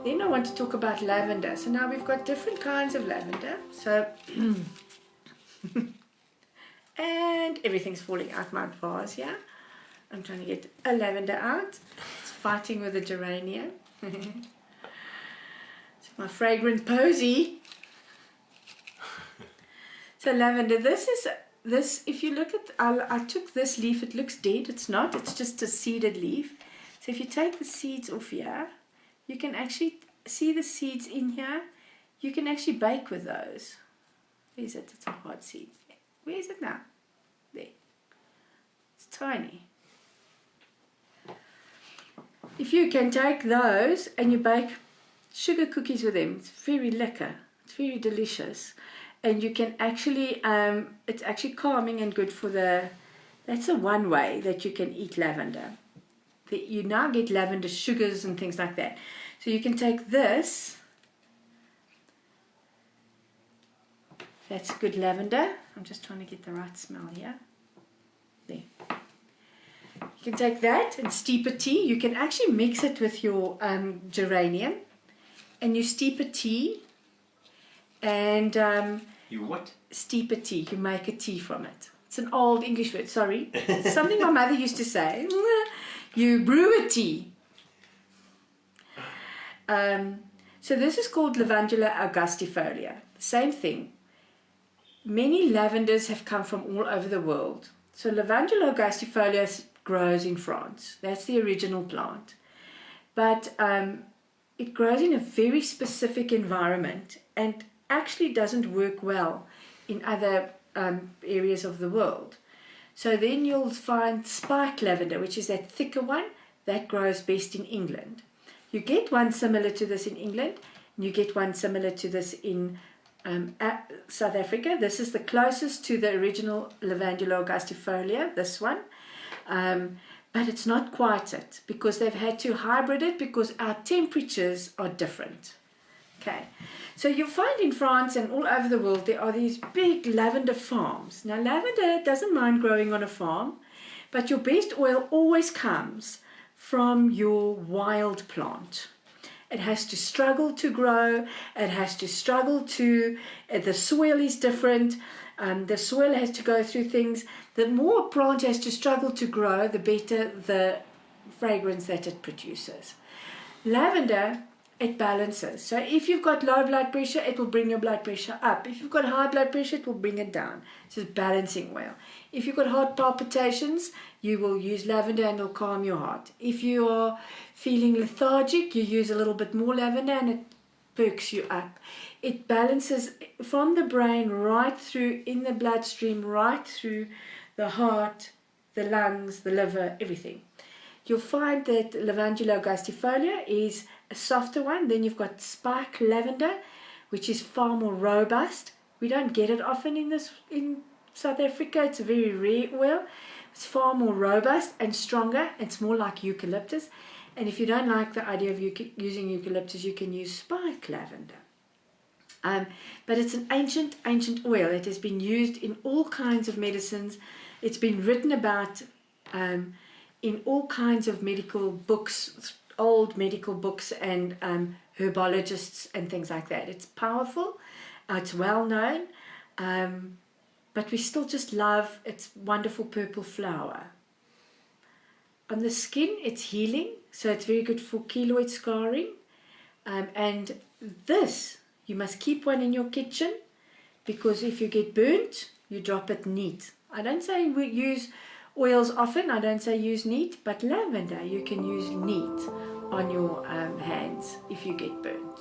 Then I want to talk about lavender. So now we've got different kinds of lavender. So, and everything's falling out my vase, yeah? I'm trying to get a lavender out. It's fighting with a geranium. It's my fragrant posy. So lavender, this, if you look at, I took this leaf, it looks dead, it's not, it's just a seeded leaf. So if you take the seeds off here, you can actually see the seeds in here. You can actually bake with those. Where is it? It's a hard seed. Where is it now? There. It's tiny. If you can take those and you bake sugar cookies with them, it's very lekker. It's very delicious. And you can actually, it's actually calming and good for the, that's the one way that you can eat lavender. You now get lavender sugars and things like that. So you can take this, that's good lavender. I'm just trying to get the right smell here. There. You can take that and steep a tea. You can actually mix it with your geranium, and you steep a tea, and you what? Steep a tea. You make a tea from it. It's an old English word. Sorry, it's something my mother used to say. You brew a tea. So this is called Lavender augustifolia. Same thing. Many lavenders have come from all over the world. So Lavender augustifolia grows in France. That's the original plant. But it grows in a very specific environment and actually doesn't work well in other areas of the world. So then you'll find spike lavender, which is that thicker one, that grows best in England. You get one similar to this in England, and you get one similar to this in South Africa. This is the closest to the original Lavender augustifolia, this one. But it's not quite it, because they've had to hybrid it because our temperatures are different. Okay, so you'll find in France and all over the world there are these big lavender farms. Now lavender doesn't mind growing on a farm, but your best oil always comes from your wild plant. It has to struggle to grow, it has to struggle to, the soil is different, the soil has to go through things. The more a plant has to struggle to grow, the better the fragrance that it produces. Lavender, it balances. So if you've got low blood pressure, it will bring your blood pressure up. If you've got high blood pressure, it will bring it down. It's a balancing oil. If you've got heart palpitations, you will use lavender and it'll calm your heart. If you are feeling lethargic, you use a little bit more lavender and it perks you up. It balances from the brain right through in the bloodstream, right through the heart, the lungs, the liver, everything. You'll find that Lavender augustifolia is a softer one. Then you've got spike lavender, which is far more robust. We don't get it often in South Africa. It's a very rare oil. It's far more robust and stronger. It's more like eucalyptus. And if you don't like the idea of using eucalyptus, you can use spike lavender. But it's an ancient oil. It has been used in all kinds of medicines. It's been written about in all kinds of medical books, old medical books, and herbologists and things like that. It's powerful, it's well known, but we still just love its wonderful purple flower. On the skin, it's healing, so it's very good for keloid scarring. And this, you must keep one in your kitchen, because if you get burnt, you drop it neat. I don't say we use oils often, I don't say use neat, but lavender you can use neat on your hands if you get burnt.